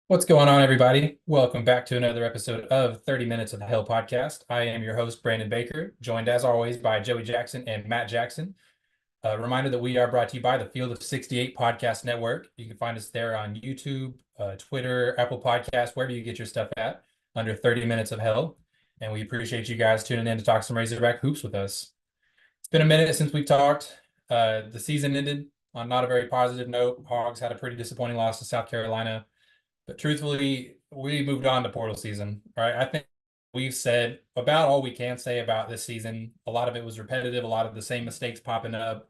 What's going on, everybody? Welcome back to another episode of 30 Minutes of Hell podcast. I am your host, Brandon Baker, joined as always by Joey Jackson and Matt Jackson. A reminder that we are brought to you by the Field of 68 Podcast Network. You can find us there on YouTube, Twitter, Apple Podcasts, wherever you get your stuff at, under 30 Minutes of Hell. And we appreciate you guys tuning in to talk some Razorback hoops with us. It's been a minute since we've talked. The season ended on not a very positive note. Hogs had a pretty disappointing loss to South Carolina. But truthfully, we moved on to portal season, right? I think we've said about all we can say about this season. A lot of it was repetitive, a lot of the same mistakes popping up,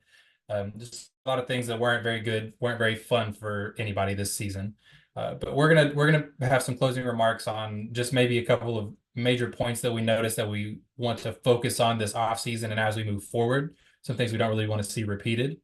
just a lot of things that weren't very good, weren't very fun for anybody this season. But we're gonna have some closing remarks on just maybe a couple of major points that we noticed that we want to focus on this off season and as we move forward, some things we don't really want to see repeated.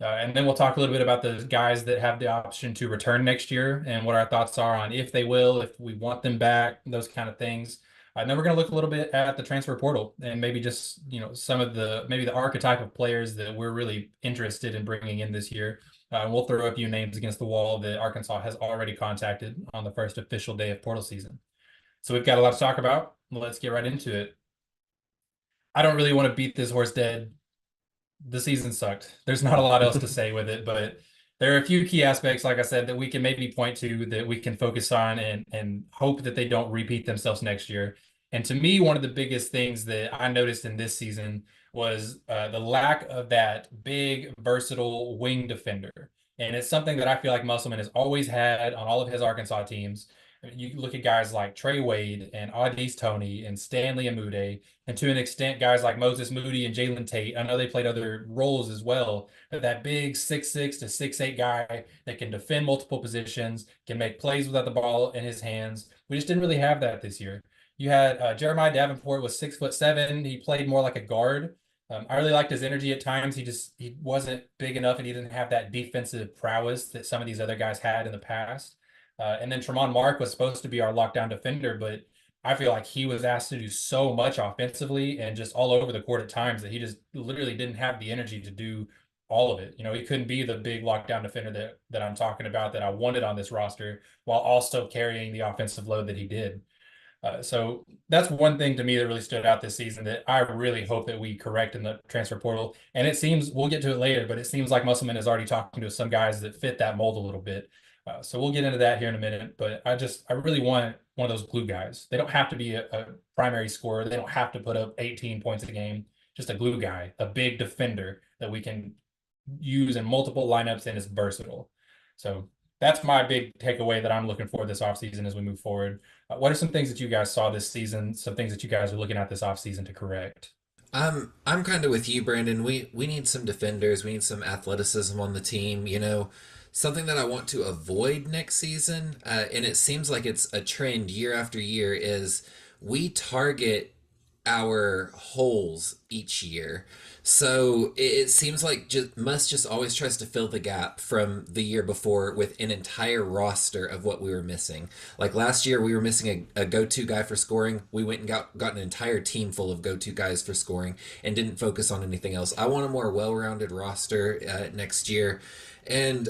And then we'll talk a little bit about the guys that have the option to return next year and what our thoughts are on if they will, if we want them back, those kind of things. And then we're going to look a little bit at the transfer portal and maybe just, some of maybe the archetype of players that we're really interested in bringing in this year. We'll throw a few names against the wall that Arkansas has already contacted on the first official day of portal season. So we've got a lot to talk about. Let's get right into it. I don't really want to beat this horse dead. The season sucked. There's not a lot else to say with it, but there are a few key aspects, like I said, that we can maybe point to that we can focus on and hope that they don't repeat themselves next year. And to me, one of the biggest things that I noticed in this season was the lack of that big, versatile wing defender. And it's something that I feel like Musselman has always had on all of his Arkansas teams. I mean, you look at guys like Trey Wade and Audis Tony and Stanley Amude, and to an extent, guys like Moses Moody and Jalen Tate. I know they played other roles as well, but that big 6'6" to 6'8" guy that can defend multiple positions, can make plays without the ball in his hands. We just didn't really have that this year. You had Jeremiah Davenport was 6'7". He played more like a guard. I really liked his energy at times. He wasn't big enough, and he didn't have that defensive prowess that some of these other guys had in the past. And then Tremont Mark was supposed to be our lockdown defender, but I feel like he was asked to do so much offensively and just all over the court at times that he just literally didn't have the energy to do all of it. He couldn't be the big lockdown defender that I'm talking about that I wanted on this roster while also carrying the offensive load that he did. So that's one thing to me that really stood out this season that I really hope that we correct in the transfer portal. And it seems we'll get to it later, but it seems like Musselman is already talking to some guys that fit that mold a little bit. So we'll get into that here in a minute. But I really want one of those glue guys. They don't have to be a primary scorer. They don't have to put up 18 points a game. Just a glue guy, a big defender that we can use in multiple lineups and is versatile. So that's my big takeaway that I'm looking for this offseason as we move forward. What are some things that you guys saw this season? Some things that you guys are looking at this offseason to correct? I'm kind of with you, Brandon. We need some defenders. We need some athleticism on the team. Something that I want to avoid next season, and it seems like it's a trend year after year, is we target our holes each year. So it seems like just always tries to fill the gap from the year before with an entire roster of what we were missing. Like last year, we were missing a go-to guy for scoring. We went and got an entire team full of go-to guys for scoring and didn't focus on anything else. I want a more well-rounded roster next year, and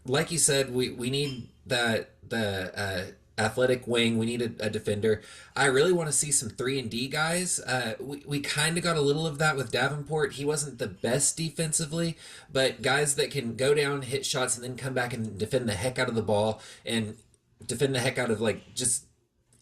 like you said, we need the athletic wing. We need a defender. I really want to see some 3-and-D guys. We kind of got a little of that with Davenport. He wasn't the best defensively, but guys that can go down, hit shots, and then come back and defend the heck out of the ball and defend the heck out of just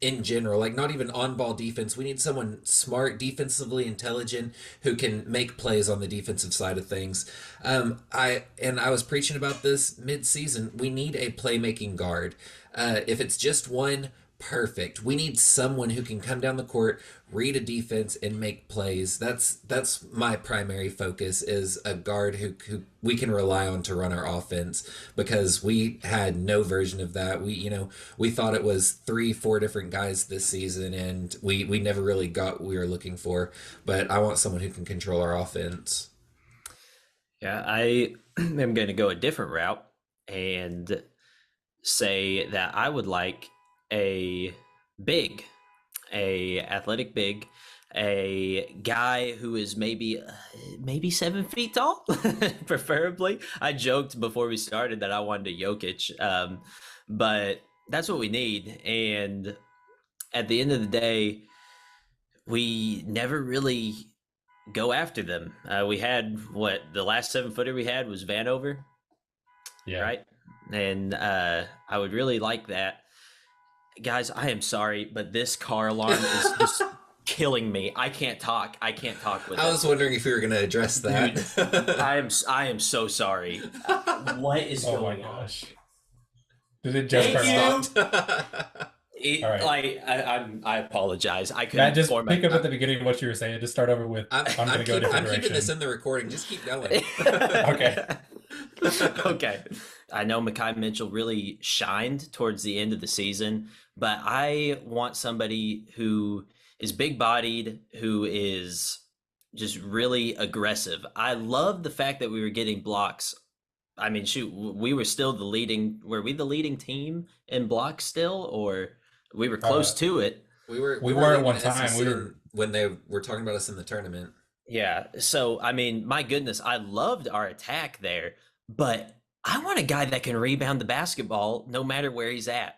in general, like not even on ball defense. We need someone smart, defensively intelligent, who can make plays on the defensive side of things. I was preaching about this mid-season. We need a playmaking guard. If it's just one, perfect. We need someone who can come down the court, read a defense, and make plays. That's my primary focus, is a guard who we can rely on to run our offense, because we had no version of that. We thought it was 3-4 different guys this season, and we never really got what we were looking for. But I want someone who can control our offense. Yeah, I am going to go a different route and say that I would like a big, a athletic big, a guy who is maybe 7 feet tall, preferably. I joked before we started that I wanted a Jokic, but That's what we need. And at the end of the day, we never really go after them. We had what the last 7-footer we had was Vanover, Yeah. right? And I would really like that. Guys, I am sorry, but this car alarm is just killing me. I can't talk. I can't talk with I it. was wondering if we were going to address that. Dude, I am so sorry. What is Oh my going on? gosh. Did it just Thank turn you. off? All right. Like I apologize. I couldn't Matt, just form pick up at the beginning of what you were saying. Just start over with, I'm going to go a different I'm direction. keeping this in the recording. Just keep going. Okay. Okay. I know Mekhi Mitchell really shined towards the end of the season, but I want somebody who is big-bodied, who is just really aggressive. I love the fact that we were getting blocks. I mean, shoot, we were still were we the leading team in blocks still, or we were close to it? We were at one leading time. SEC when they were talking about us in the tournament. Yeah. So, I mean, my goodness, I loved our attack there, but I want a guy that can rebound the basketball no matter where he's at.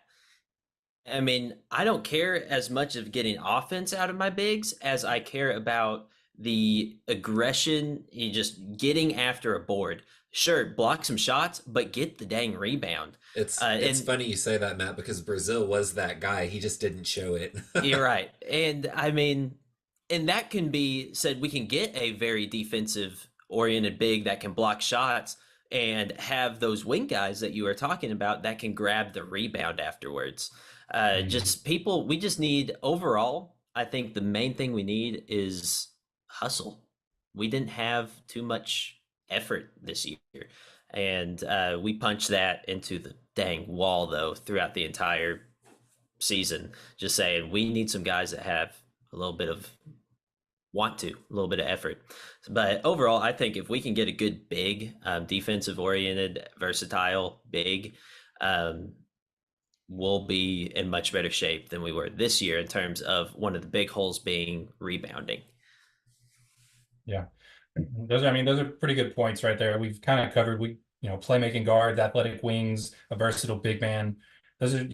I mean, I don't care as much of getting offense out of my bigs as I care about the aggression, you just getting after a board. Sure, block some shots, but get the dang rebound. It's funny you say that, Matt, because Brazil was that guy. He just didn't show it. You're right. And I mean, and that can be said, we can get a very defensive oriented big that can block shots and have those wing guys that you were talking about that can grab the rebound afterwards. Just people, we just need overall, I think the main thing we need is hustle. We didn't have too much effort this year. And we punched that into the dang wall, though, throughout the entire season. Just saying, we need some guys that have a little bit of a little bit of effort. But overall, I think if we can get a good big, defensive oriented, versatile big, we'll be in much better shape than we were this year in terms of one of the big holes being rebounding. Yeah. Those are pretty good points right there. We've kind of covered, playmaking guards, athletic wings, a versatile big man. Those are,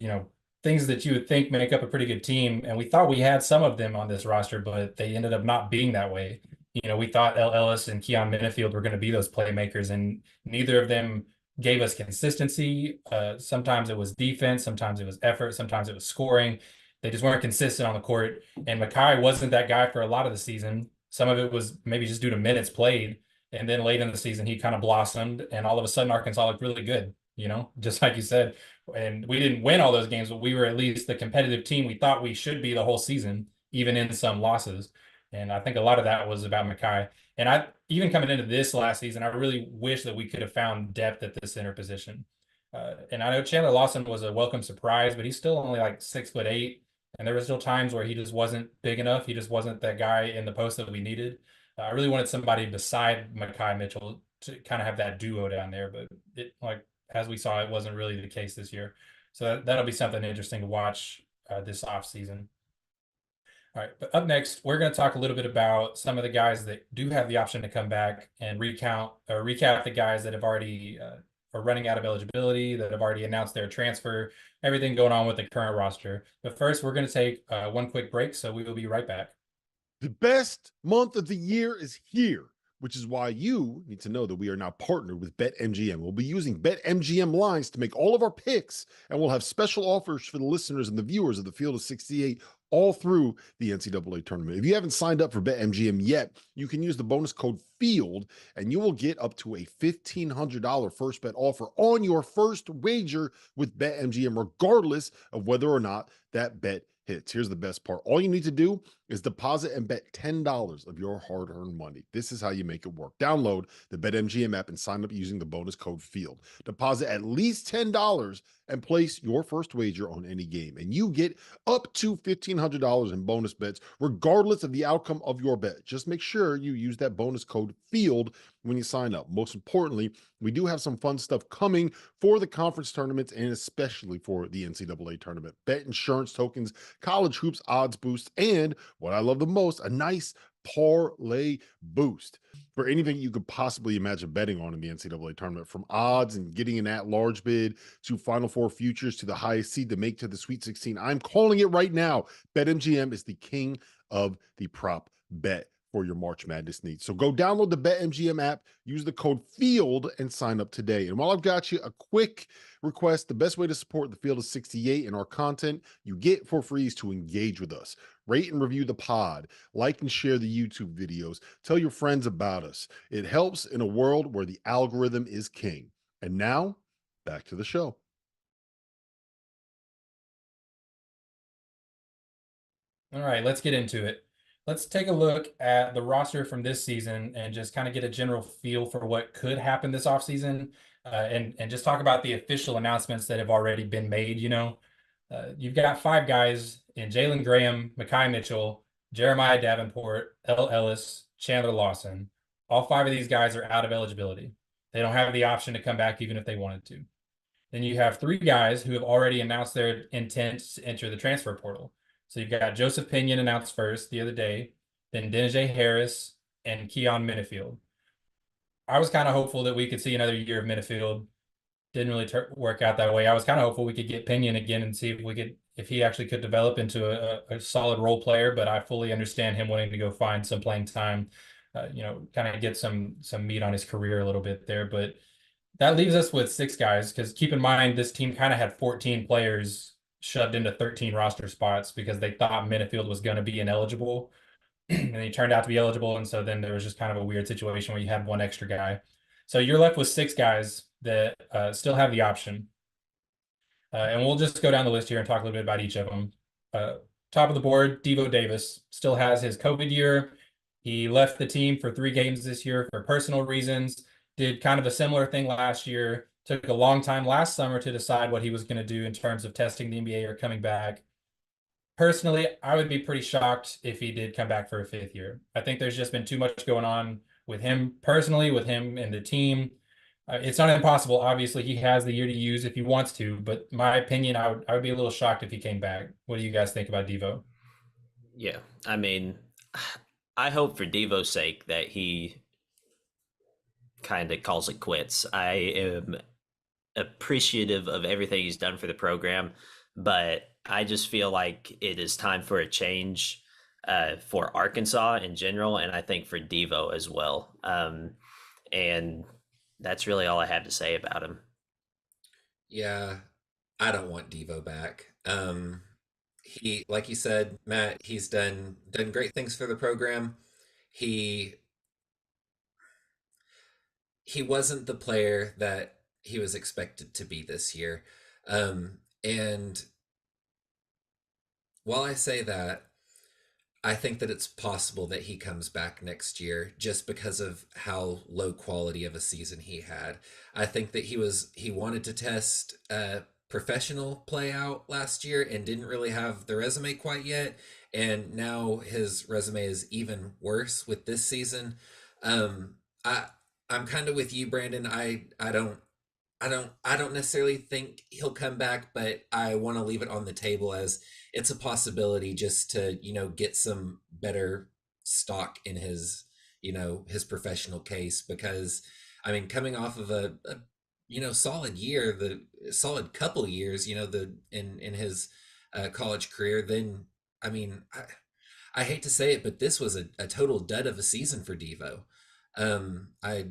things that you would think make up a pretty good team. And we thought we had some of them on this roster, but they ended up not being that way. We thought El Ellis and Keon Minifield were going to be those playmakers, and neither of them gave us consistency. Sometimes it was defense, sometimes it was effort, sometimes it was scoring. They just weren't consistent on the court. And Mekhi wasn't that guy for a lot of the season. Some of it was maybe just due to minutes played. And then late in the season, he kind of blossomed, and all of a sudden Arkansas looked really good, just like you said. And we didn't win all those games, but we were at least the competitive team we thought we should be the whole season, even in some losses. And I think a lot of that was about Mekhi. And I even coming into this last season, I really wish that we could have found depth at the center position. And I know Chandler Lawson was a welcome surprise, but he's still only like 6'8". And there were still times where he just wasn't big enough. He just wasn't that guy in the post that we needed. I really wanted somebody beside Mekhi Mitchell to kind of have that duo down there. But as we saw, it wasn't really the case this year. So that'll be something interesting to watch this offseason. All right, but up next, we're going to talk a little bit about some of the guys that do have the option to come back and recap the guys that have already are running out of eligibility, that have already announced their transfer, everything going on with the current roster. But first, we're going to take one quick break, so we will be right back. The best month of the year is here, which is why you need to know that we are now partnered with BetMGM. We'll be using BetMGM lines to make all of our picks, and we'll have special offers for the listeners and the viewers of the Field of 68 all through the NCAA tournament. If you haven't signed up for BetMGM yet, you can use the bonus code FIELD, and you will get up to a $1,500 first bet offer on your first wager with BetMGM, regardless of whether or not that bet hits. Here's the best part. All you need to do is deposit and bet $10 of your hard-earned money. This is how you make it work. Download the BetMGM app and sign up using the bonus code FIELD. Deposit at least $10 and place your first wager on any game, and you get up to $1,500 in bonus bets, regardless of the outcome of your bet. Just make sure you use that bonus code FIELD when you sign up. Most importantly, we do have some fun stuff coming for the conference tournaments and especially for the NCAA tournament. Bet insurance tokens, college hoops odds boost, and what I love the most, a nice parlay boost for anything you could possibly imagine betting on in the NCAA tournament, from odds and getting an at-large bid to Final Four futures to the highest seed to make to the Sweet 16. I'm calling it right now. BetMGM is the king of the prop bet for your March Madness needs. So go download the BetMGM app, use the code FIELD, and sign up today. And while I've got you, a quick request: the best way to support the Field of 68 and our content you get for free is to engage with us. Rate and review the pod, like and share the YouTube videos, tell your friends about us. It helps in a world where the algorithm is king. And now, back to the show. All right, let's get into it. Let's take a look at the roster from this season and just kind of get a general feel for what could happen this offseason, and just talk about the official announcements that have already been made. You've got 5 guys in Jalen Graham, Mekhi Mitchell, Jeremiah Davenport, L. Ellis, Chandler Lawson. All 5 of these guys are out of eligibility. They don't have the option to come back even if they wanted to. Then you have 3 guys who have already announced their intent to enter the transfer portal. So you've got Joseph Pinion announced first the other day, then Denijay Harris and Keon Minifield. I was kind of hopeful that we could see another year of Minifield. Didn't really work out that way. I was kind of hopeful we could get Pinion again and see if he actually could develop into a solid role player. But I fully understand him wanting to go find some playing time, kind of get some meat on his career a little bit there. But that leaves us with 6 guys, because keep in mind this team kind of had 14 players shoved into 13 roster spots because they thought Minifield was going to be ineligible, and he turned out to be eligible. And so then there was just kind of a weird situation where you had 1 extra guy. So you're left with 6 guys that still have the option. And we'll just go down the list here and talk a little bit about each of them. Top of the board, Devo Davis still has his COVID year. He left the team for 3 games this year for personal reasons. Did kind of a similar thing last year. Took a long time last summer to decide what he was going to do in terms of testing the NBA or coming back. Personally, I would be pretty shocked if he did come back for a 5th year. I think there's just been too much going on with him personally, with him and the team. It's not impossible. Obviously, he has the year to use if he wants to, but my opinion, I would be a little shocked if he came back. What do you guys think about Devo? Yeah, I mean, I hope for Devo's sake that he kind of calls it quits. I am appreciative of everything he's done for the program, but I just feel like it is time for a change for Arkansas in general, and I think for Devo as well. And that's really all I have to say about him. Yeah, I don't want Devo back. He, like you said, Matt, he's done great things for the program. He wasn't the player that he was expected to be this year. And while I say that, I think that it's possible that he comes back next year just because of how low quality of a season he had. I think that he wanted to test professional play out last year and didn't really have the resume quite yet, and now his resume is even worse with this season. I I'm kind of with you, Brandon. I don't necessarily think he'll come back, but I want to leave it on the table as it's a possibility, just to, get some better stock in his, his professional case. Because I mean, coming off of a solid year, the solid couple years, in his college career, then I mean, I hate to say it, but this was a total dud of a season for Devo. I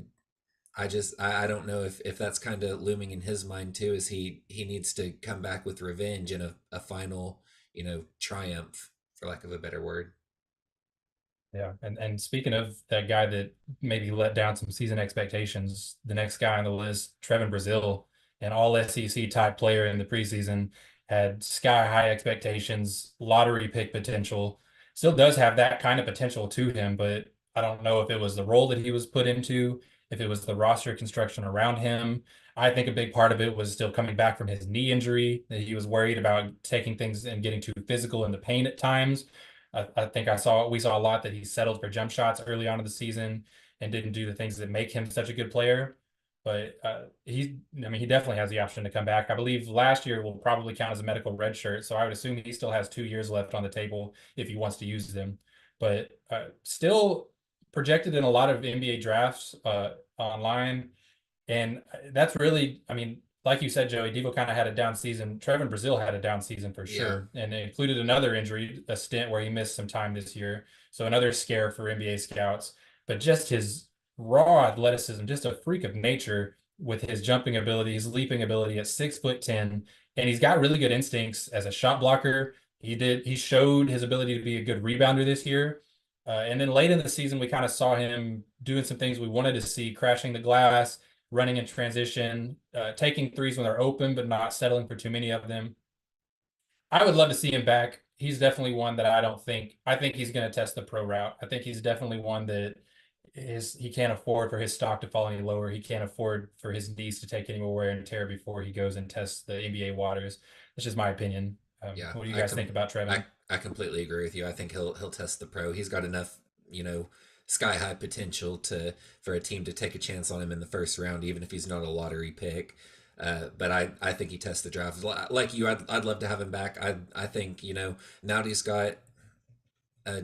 don't know if that's kind of looming in his mind too, as he needs to come back with revenge and a final, triumph, for lack of a better word. Yeah, and speaking of that guy that maybe let down some season expectations, the next guy on the list, Trevin Brazil, an all SEC type player in the preseason, had sky high expectations, lottery pick potential. Still does have that kind of potential to him, but I don't know if it was the role that he was put into, if it was the roster construction around him. I think a big part of it was still coming back from his knee injury, that he was worried about taking things and getting too physical in the paint at times. I think we saw a lot that he settled for jump shots early on in the season and didn't do the things that make him such a good player. But he definitely has the option to come back. I believe last year will probably count as a medical red shirt, so I would assume he still has 2 years left on the table if he wants to use them. but still projected in a lot of NBA drafts online. And that's really, I mean, like you said, Joey, Devo kind of had a down season. Trevin Brazil had a down season for Yeah. sure. And it included another injury, a stint where he missed some time this year. So another scare for NBA scouts. But just his raw athleticism, just a freak of nature with his jumping ability, his leaping ability at 6'10", and he's got really good instincts as a shot blocker. He showed his ability to be a good rebounder this year. And then late in the season, we kind of saw him doing some things we wanted to see, crashing the glass, running in transition, taking threes when they're open, but not settling for too many of them. I would love to see him back. He's definitely one that I think he's going to test the pro route. I think he's definitely one that he can't afford for his stock to fall any lower. He can't afford for his knees to take any more wear and tear before he goes and tests the NBA waters. That's just my opinion. Yeah. What do you guys think about Trevin? I completely agree with you. I think he'll test the pro. He's got enough, sky high potential for a team to take a chance on him in the first round, even if he's not a lottery pick. But I think he tests the draft. Like you, I'd love to have him back. I think, now that he's got a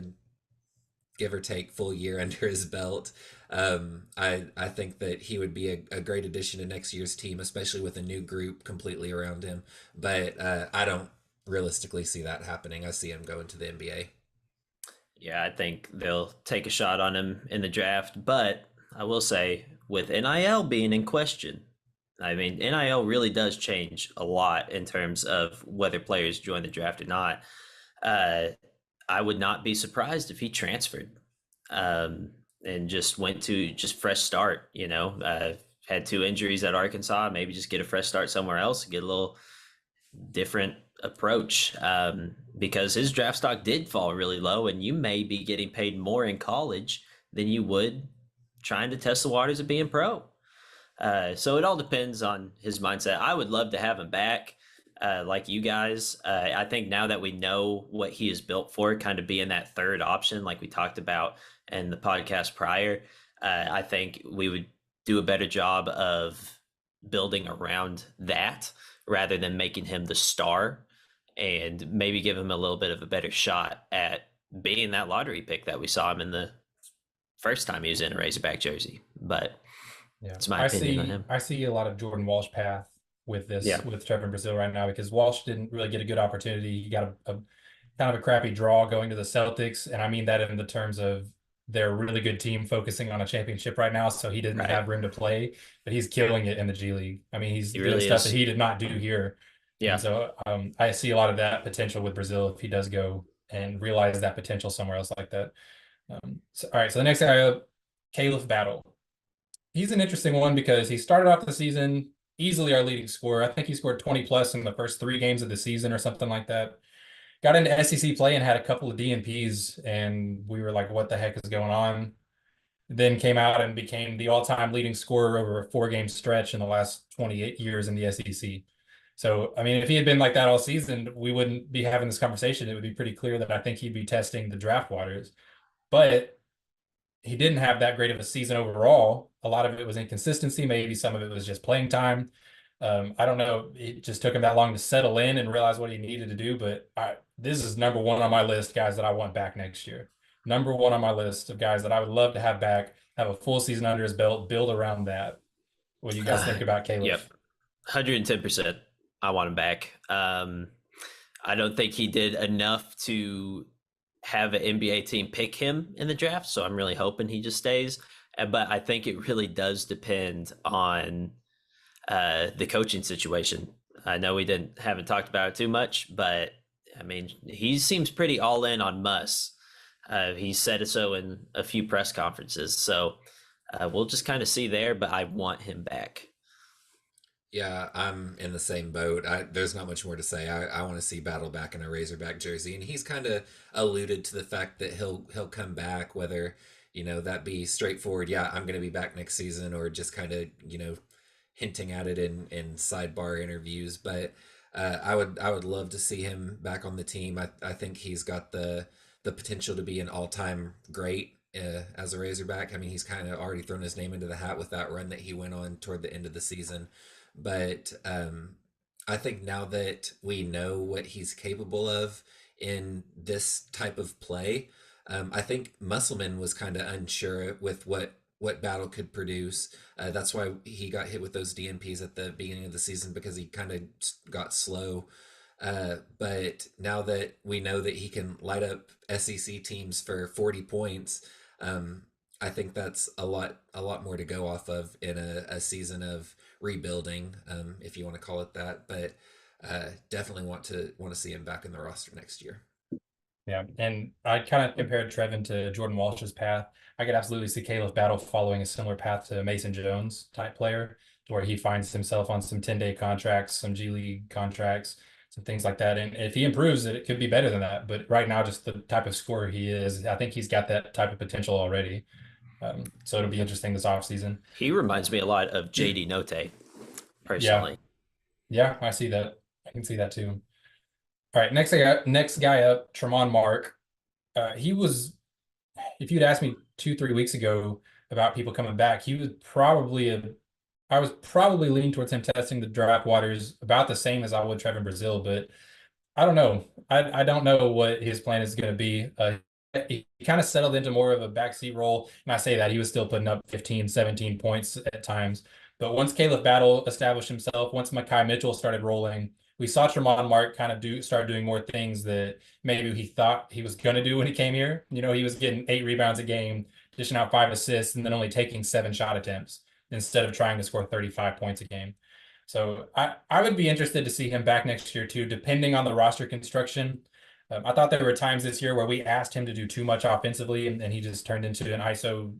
give or take full year under his belt, I think that he would be a great addition to next year's team, especially with a new group completely around him. But I don't realistically see that happening. I see him going to the NBA. Yeah, I think they'll take a shot on him in the draft, but I will say with NIL being in question, I mean, NIL really does change a lot in terms of whether players join the draft or not. Uh, I would not be surprised if he transferred and just went to just fresh start. Had 2 injuries at Arkansas, maybe just get a fresh start somewhere else, get a little different approach, because his draft stock did fall really low, and you may be getting paid more in college than you would trying to test the waters of being pro. So it all depends on his mindset. I would love to have him back. Like you guys, I think now that we know what he is built for, kind of being that third option, like we talked about in the podcast prior, I think we would do a better job of building around that rather than making him the star, and maybe give him a little bit of a better shot at being that lottery pick that we saw him in the first time he was in a Razorback jersey. But Yeah, it's my opinion on him. I see a lot of Jordan Walsh path with this Yeah. with Trevor Brazil right now, because Walsh didn't really get a good opportunity. He got a kind of a crappy draw going to the Celtics, and I mean that in the terms of they're a really good team focusing on a championship right now, so he didn't Right. have room to play, but he's killing it in the G League. I mean, he's He doing really stuff is. that he did not do here. Yeah. And so I see a lot of that potential with Brazil if he does go and realize that potential somewhere else like that. All right, so the next guy up, Caleb Battle. He's an interesting one because he started off the season easily our leading scorer. I think he scored 20 plus in the first 3 games of the season or something like that. Got into SEC play and had a couple of DNPs, and we were like, what the heck is going on? Then came out and became the all-time leading scorer over a 4-game stretch in the last 28 years in the SEC. So, I mean, if he had been like that all season, we wouldn't be having this conversation. It would be pretty clear that I think he'd be testing the draft waters. But he didn't have that great of a season overall. A lot of it was inconsistency. Maybe some of it was just playing time. I don't know. It just took him that long to settle in and realize what he needed to do. But this is number 1 on my list, guys that I want back next year. Number 1 on my list of guys that I would love to have back, have a full season under his belt, build around that. What do you guys think about Caleb? Yep, 110%. I want him back. I don't think he did enough to have an NBA team pick him in the draft, so I'm really hoping he just stays. But I think it really does depend on the coaching situation. I know we haven't talked about it too much, but I mean, he seems pretty all in on Muss. He said so in a few press conferences, so we'll just kind of see there. But I want him back. Yeah, I'm in the same boat. There's not much more to say. I want to see Battle back in a Razorback jersey, and he's kind of alluded to the fact that he'll come back, whether that be straightforward. Yeah, I'm going to be back next season, or just kind of hinting at it in sidebar interviews. But I would love to see him back on the team. I think he's got the potential to be an all-time great as a Razorback. I mean, he's kind of already thrown his name into the hat with that run that he went on toward the end of the season. But I think now that we know what he's capable of in this type of play, I think Musselman was kind of unsure with what Battle could produce. That's why he got hit with those DNPs at the beginning of the season, because he kind of got slow. But now that we know that he can light up SEC teams for 40 points, I think that's a lot more to go off of in a season of rebuilding, if you want to call it that. But definitely want to see him back in the roster next year. Yeah, and I kind of compared Trevin to Jordan Walsh's path. I could absolutely see Caleb Battle following a similar path to Mason Jones type player, where he finds himself on some 10-day contracts, some G League contracts, some things like that. And if he improves, it could be better than that. But right now, just the type of scorer he is, I think he's got that type of potential already. So it'll be interesting this offseason. He reminds me a lot of JD Note, personally. Yeah, I see that. I can see that too. All right, next guy up, Tremont Mark. He was, if you'd asked me 2, 3 weeks ago about people coming back, I was probably leaning towards him testing the draft waters about the same as I would Trevor Brazil, but I don't know. I don't know what his plan is going to be. He kind of settled into more of a backseat role. And I say that he was still putting up 15, 17 points at times. But once Caleb Battle established himself, once Mekhi Mitchell started rolling, we saw Tremont Mark kind of start doing more things that maybe he thought he was going to do when he came here. You know, he was getting 8 rebounds a game, dishing out 5 assists, and then only taking 7 shot attempts instead of trying to score 35 points a game. So I would be interested to see him back next year too, depending on the roster construction. I thought there were times this year where we asked him to do too much offensively, and he just turned into an ISO,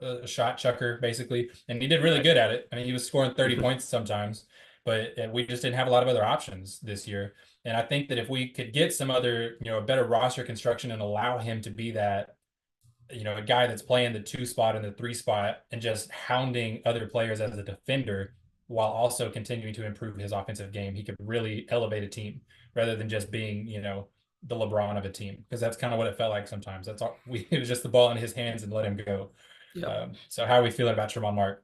a shot chucker basically, and he did really good at it. I mean, he was scoring 30 points sometimes, but we just didn't have a lot of other options this year. And I think that if we could get some other, a better roster construction and allow him to be that, a guy that's playing the 2 spot and the 3 spot and just hounding other players as a defender while also continuing to improve his offensive game, he could really elevate a team rather than just being, the LeBron of a team, because that's kind of what it felt like sometimes. That's all it was, just the ball in his hands and let him go. Yep. So how are we feeling about Tremont Mark?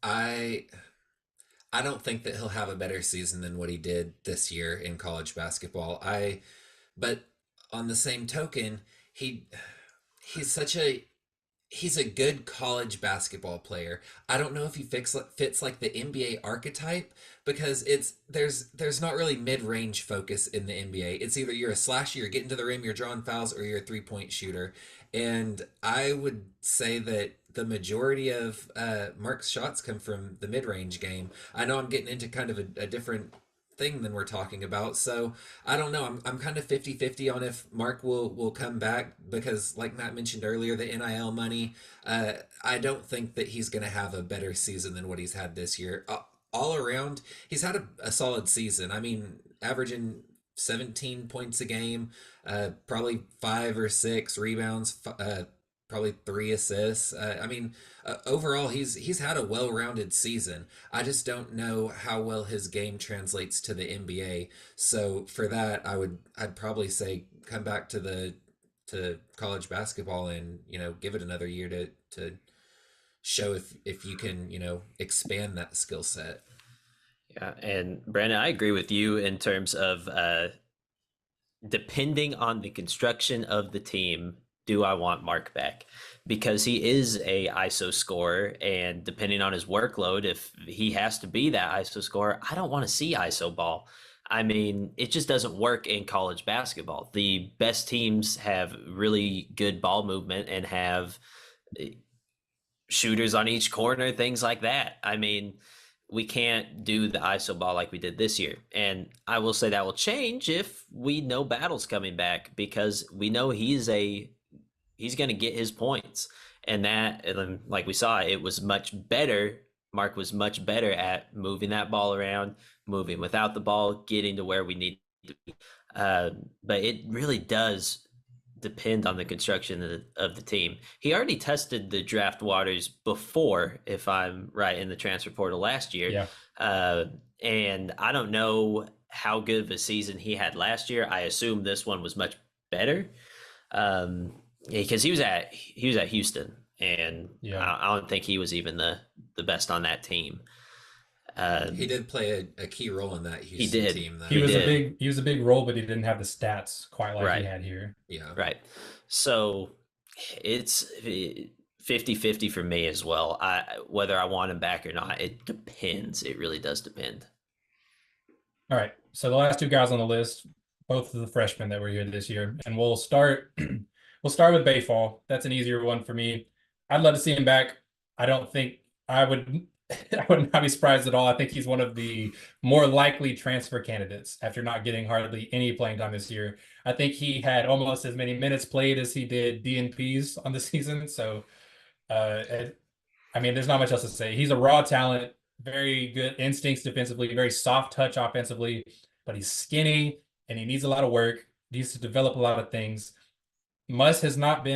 I I don't think that he'll have a better season than what he did this year in college basketball. But on the same token, he he's such a he's a good college basketball player. I don't know if he fits like the NBA archetype, because there's not really mid-range focus in the NBA. It's either you're a slasher, you're getting to the rim, you're drawing fouls, or you're a three-point shooter. And I would say that the majority of Mark's shots come from the mid-range game. I know I'm getting into kind of a different thing than we're talking about. So I don't know. I'm kind of 50-50 on if Mark will come back, because like Matt mentioned earlier, the NIL money, I don't think that he's going to have a better season than what he's had this year. All around, he's had a solid season. I mean, averaging 17 points a game, probably 5 or 6 rebounds, probably 3 assists. Overall, he's had a well-rounded season. I just don't know how well his game translates to the NBA. So for that, I'd probably say come back to college basketball and give it another year to show if you can expand that skill set. Yeah, and Brandon, I agree with you in terms of depending on the construction of the team, do I want Mark back? Because he is a ISO scorer, and depending on his workload, if he has to be that ISO scorer, I don't want to see ISO ball. I mean, it just doesn't work in college basketball. The best teams have really good ball movement and have shooters on each corner, things like that. I mean, we can't do the ISO ball like we did this year. And I will say that will change if we know Battle's coming back, because we know he's going to get his points. And that, like we saw, it was much better. Mark was much better at moving that ball around, moving without the ball, getting to where we need to be. But it really does depend on the construction of the team. He already tested the draft waters before, if I'm right, in the transfer portal last year. Yeah. And I don't know how good of a season he had last year. I assume this one was much better, because he was at Houston, and Yeah. I don't think he was even the best on that team. He did play a key role in that He Houston did. team, though. He He was a did. big role, but he didn't have the stats quite like he Right. had here. Yeah. Right. So it's 50-50 for me as well. Whether I want him back or not, it depends. It really does depend. All right. So the last two guys on the list, both of the freshmen that were here this year, and we'll start we'll start with Bayfall. That's an easier one for me. I'd love to see him back. I don't think I would I would not be surprised at all. I think he's one of the more likely transfer candidates after not getting hardly any playing time this year. I think he had almost as many minutes played as he did DNPs on the season. So I mean, there's not much else to say. He's a raw talent, very good instincts defensively, very soft touch offensively, but he's skinny and he needs a lot of work. He needs to develop a lot of things. Muss has not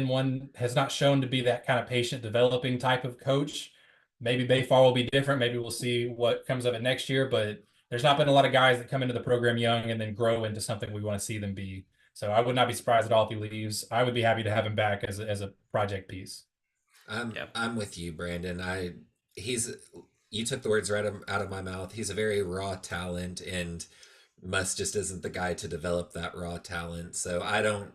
shown to be that kind of patient developing type of coach. Maybe Bayfall will be different. Maybe we'll see what comes of it next year, but there's not been a lot of guys that come into the program young and then grow into something we want to see them be. So I would not be surprised at all if he leaves. I would be happy to have him back as a project piece. I'm with you, Brandon. He's you took the words right out of my mouth. He's a very raw talent, and Muss just isn't the guy to develop that raw talent. So I don't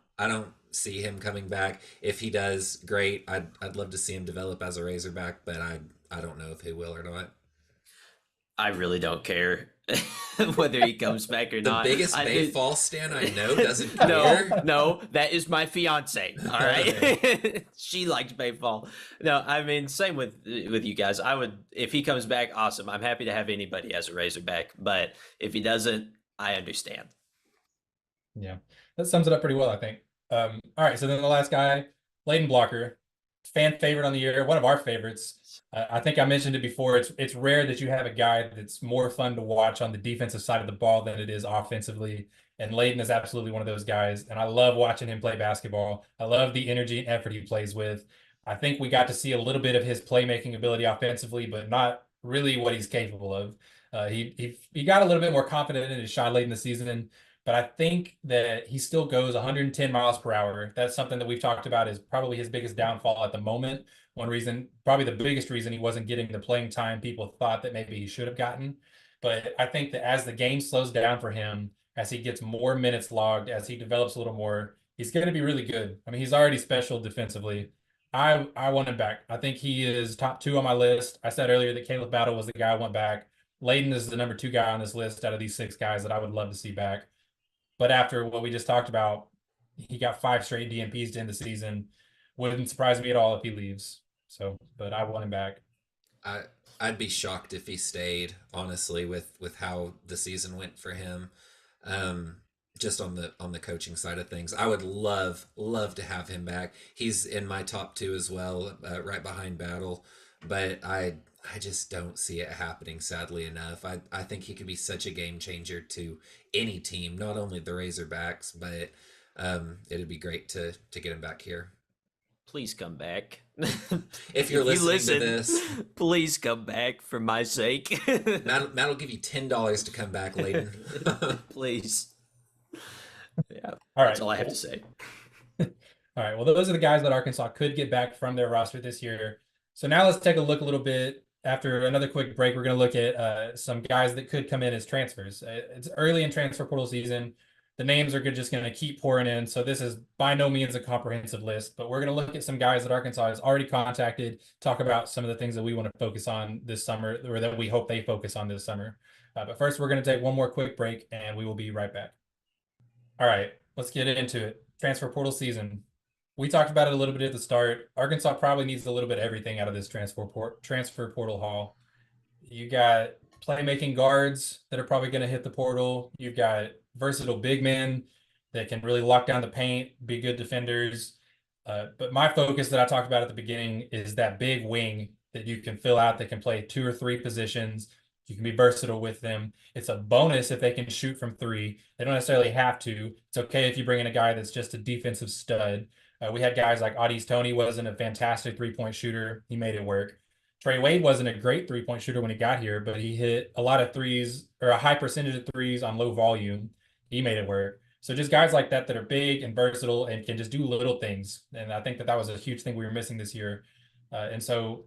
see him coming back. If he does, great. I'd love to see him develop as a Razorback, but I don't know if he will or not. I really don't care whether he comes back or The not. biggest Bayfall stan I know doesn't care. No, that is my fiance. All right, she likes Bayfall. No, I mean same with you guys. I would if he comes back, awesome. I'm happy to have anybody as a Razorback, but if he doesn't, I understand. Yeah, that sums it up pretty well, I think. All right, so then the last guy, Layden Blocker, fan favorite on the year, one of our favorites. I think I mentioned it before. It's rare that you have a guy that's more fun to watch on the defensive side of the ball than it is offensively. And Layden is absolutely one of those guys. And I love watching him play basketball. I love the energy and effort he plays with. I think we got to see a little bit of his playmaking ability offensively, but not really what he's capable of. He got a little bit more confident in his shot late in the season, but I think that he still goes 110 miles per hour. That's something that we've talked about is probably his biggest downfall at the moment. One reason, probably the biggest reason he wasn't getting the playing time people thought that maybe he should have gotten. But I think that as the game slows down for him, as he gets more minutes logged, as he develops a little more, he's going to be really good. I mean, he's already special defensively. I want him back. I think he is top 2 on my list. I said earlier that Caleb Battle was the guy I want back. Layden is the number 2 guy on this list out of these 6 guys that I would love to see back. But after what we just talked about, he got 5 straight DNPs to end the season. Wouldn't surprise me at all if he leaves. So, but I want him back. I'd be shocked if he stayed, honestly, with how the season went for him. Just on the coaching side of things, I would love to have him back. He's in my top 2 as well, right behind Battle, but I just don't see it happening, sadly enough. I think he could be such a game changer to any team, not only the Razorbacks, but it'd be great to get him back here. Please come back. If you're listening to this, please come back for my sake. Matt will give you $10 to come back, Layden. Please. Yeah, all right. That's all I have to say. All right. Well, those are the guys that Arkansas could get back from their roster this year. So now let's take a look a little bit. After another quick break, we're going to look at some guys that could come in as transfers. It's early in transfer portal season. The names are just going to keep pouring in. So this is by no means a comprehensive list, but we're going to look at some guys that Arkansas has already contacted, talk about some of the things that we want to focus on this summer, or that we hope they focus on this summer. But first, we're going to take one more quick break, and we will be right back. All right, let's get into it. Transfer portal season. We talked about it a little bit at the start. Arkansas probably needs a little bit of everything out of this transfer portal haul. You got playmaking guards that are probably going to hit the portal. You've got versatile big men that can really lock down the paint, be good defenders. But my focus that I talked about at the beginning is that big wing that you can fill out that can play 2 or 3 positions. You can be versatile with them. It's a bonus if they can shoot from 3. They don't necessarily have to. It's okay if you bring in a guy that's just a defensive stud. We had guys like Audis Tony wasn't a fantastic 3-point shooter. He made it work. Trey Wade wasn't a great 3-point shooter when he got here, but he hit a lot of threes or a high percentage of threes on low volume. He made it work. So just guys like that are big and versatile and can just do little things. And I think that was a huge thing we were missing this year. And so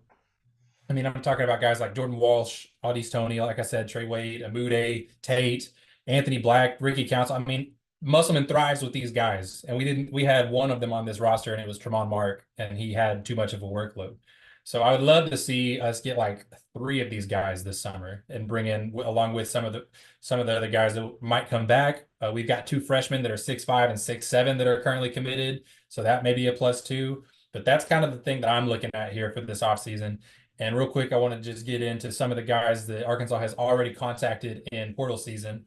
I mean, I'm talking about guys like Jordan Walsh, Audie Tony, like I said, Trey Wade, Amude, Tate, Anthony Black, Ricky Council. I mean, Musselman thrives with these guys, and we had one of them on this roster, and it was Tremont Mark, and he had too much of a workload. So I would love to see us get like three of these guys this summer and bring in along with some of the other guys that might come back. We've got two freshmen that are 6'5" and 6'7" that are currently committed, so that may be a plus two. But that's kind of the thing that I'm looking at here for this offseason. And real quick, I want to just get into some of the guys that Arkansas has already contacted in portal season.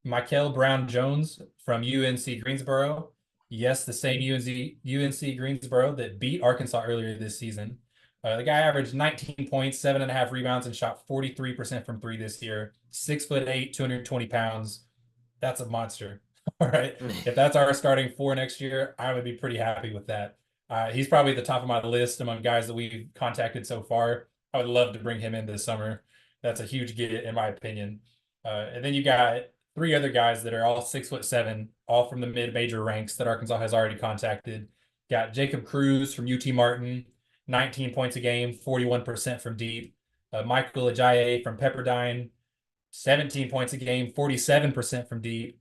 Michael Brown Jones from UNC Greensboro. Yes, the same UNC Greensboro that beat Arkansas earlier this season. The guy averaged 19 points, 7.5 rebounds, and shot 43% from three this year. 6'8", 220 pounds. That's a monster. All right. If that's our starting four next year, I would be pretty happy with that. He's probably at the top of my list among guys that we've contacted so far. I would love to bring him in this summer. That's a huge get, in my opinion. And then you got three other guys that are all 6'7", all from the mid-major ranks that Arkansas has already contacted. Got Jacob Cruz from UT Martin, 19 points a game, 41% from deep. Michael Ajayi from Pepperdine, 17 points a game, 47% from deep.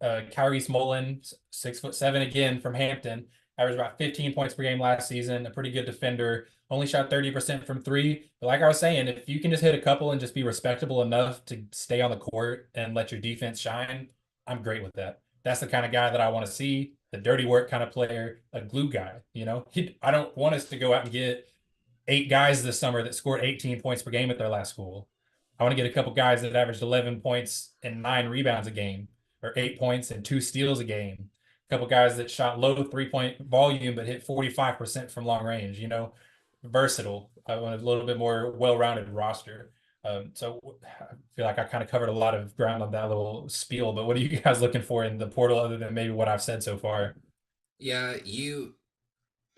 Kyrie Smolin, 6'7" again from Hampton, averaged about 15 points per game last season. A pretty good defender. Only shot 30% from three. But like I was saying, if you can just hit a couple and just be respectable enough to stay on the court and let your defense shine, I'm great with that. That's the kind of guy that I want to see. The dirty work kind of player, a glue guy. I don't want us to go out and get 8 guys this summer that scored 18 points per game at their last school. I want to get a couple guys that averaged 11 points and 9 rebounds a game, or 8 points and 2 steals a game. A couple guys that shot low 3-point volume but hit 45% from long range. Versatile. I want a little bit more well-rounded roster. So I feel like I kind of covered a lot of ground on that little spiel. But what are you guys looking for in the portal other than maybe what I've said so far? Yeah,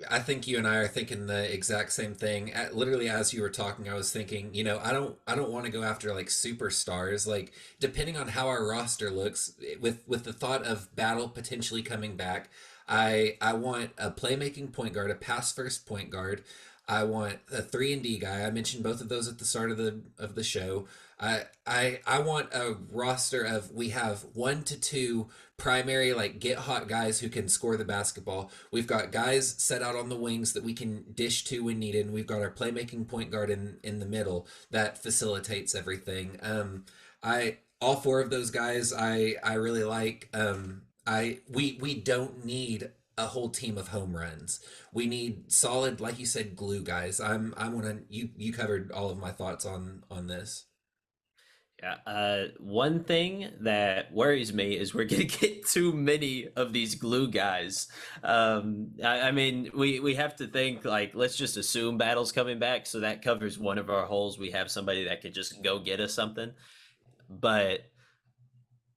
I think you and I are thinking the exact same thing. Literally, as you were talking, I was thinking, I don't want to go after like superstars. Like, depending on how our roster looks, with the thought of Battle potentially coming back, I want a playmaking point guard, a pass first point guard. I want a 3-and-D guy. I mentioned both of those at the start of the show. I want a roster of, we have 1 to 2 primary, like, get hot guys who can score the basketball. We've got guys set out on the wings that we can dish to when needed, and we've got our playmaking point guard in the middle that facilitates everything. I all 4 of those guys I really like. We don't need a whole team of home runs. We need solid, like you said, glue guys. You covered all of my thoughts on this. Yeah, one thing that worries me is we're gonna get too many of these glue guys. I mean, we have to think, like, let's just assume Battle's coming back, so that covers one of our holes. We have somebody that could just go get us something. But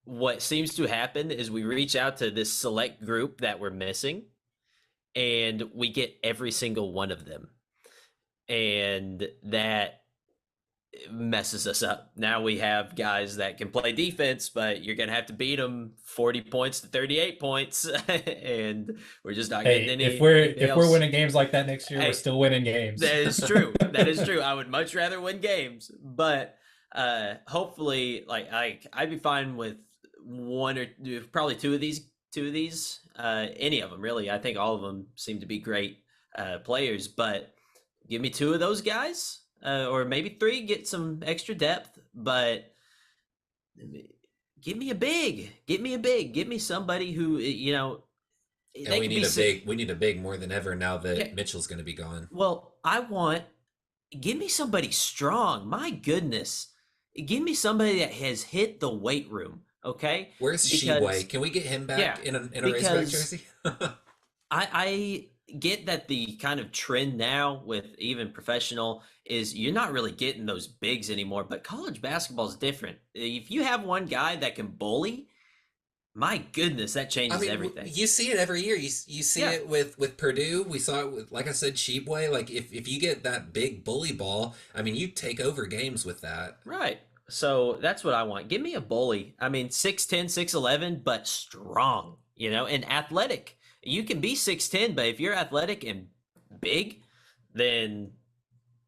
what seems to happen is we reach out to this select group that we're missing, and we get every single one of them, and that messes us up. Now we have guys that can play defense, but you're gonna have to beat them 40 points to 38 points, and we're just not getting any. If we're winning games like that next year, we're still winning games. That is true. That is true. I would much rather win games, but hopefully, like, I'd be fine with one or probably two of these. Any of them really. I think all of them seem to be great players, but give me 2 of those guys. Or maybe 3, get some extra depth, but give me a big. Give me somebody who, and we need a big more than ever now that Mitchell's going to be gone. Well, give me somebody strong. My goodness. Give me somebody that has hit the weight room, okay? Where's Sheboy? Can we get him back in a Razorback jersey? I get that the kind of trend now with even professional is you're not really getting those bigs anymore, but college basketball is different. If you have one guy that can bully, my goodness, that changes everything. You see it every year. You see it with Purdue. We saw it with, like I said, Sheboy. Like, if you get that big bully ball, I mean, you take over games with that. Right. So that's what I want. Give me a bully. I mean, 6'10", 6'11", but strong, and athletic. You can be 6'10", but if you're athletic and big, then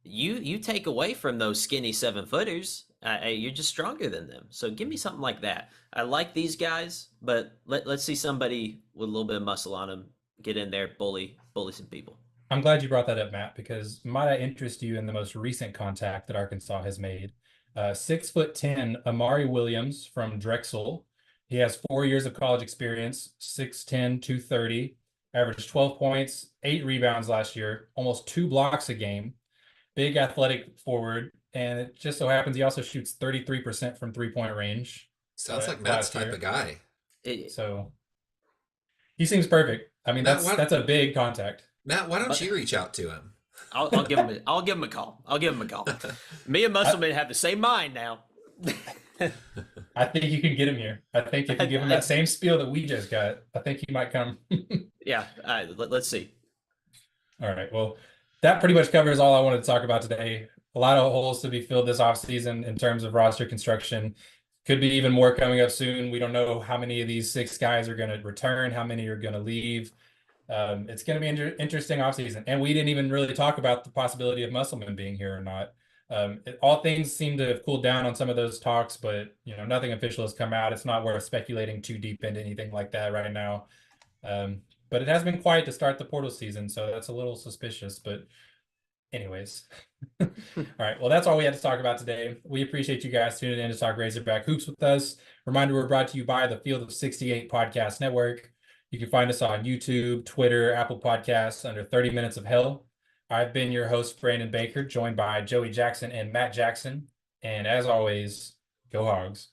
you take away from those skinny 7-footers, you're just stronger than them. So give me something like that. I like these guys, but let's see somebody with a little bit of muscle on them get in there, bully some people. I'm glad you brought that up, Matt, because might I interest you in the most recent contact that Arkansas has made? 6'10" Amari Williams from Drexel. He has 4 years of college experience, 6'10", 230, averaged 12 points, 8 rebounds last year, almost 2 blocks a game. Big athletic forward, and it just so happens he also shoots 33% from 3-point range. Sounds like Matt's type of guy. So he seems perfect. I mean, Matt, that's a big contact. Matt, why don't you reach out to him? I'll give him a call. I'll give him a call. Me and Muscleman have the same mind now. I think you can get him here. I think if you give him that same spiel that we just got, I think he might come. Yeah, let's see. All right. Well, that pretty much covers all I wanted to talk about today. A lot of holes to be filled this offseason in terms of roster construction. Could be even more coming up soon. We don't know how many of these 6 guys are going to return, how many are going to leave. It's going to be an interesting offseason. And we didn't even really talk about the possibility of Musselman being here or not. All things seem to have cooled down on some of those talks, but nothing official has come out. It's not worth speculating too deep into anything like that right now. But it has been quiet to start the portal season, so that's a little suspicious. But anyways, all right. Well, that's all we had to talk about today. We appreciate you guys tuning in to talk Razorback hoops with us. Reminder, we're brought to you by the Field of 68 Podcast Network. You can find us on YouTube, Twitter, Apple Podcasts under 30 Minutes of Hell. I've been your host, Brandon Baker, joined by Joey Jackson and Matt Jackson. And as always, go Hogs.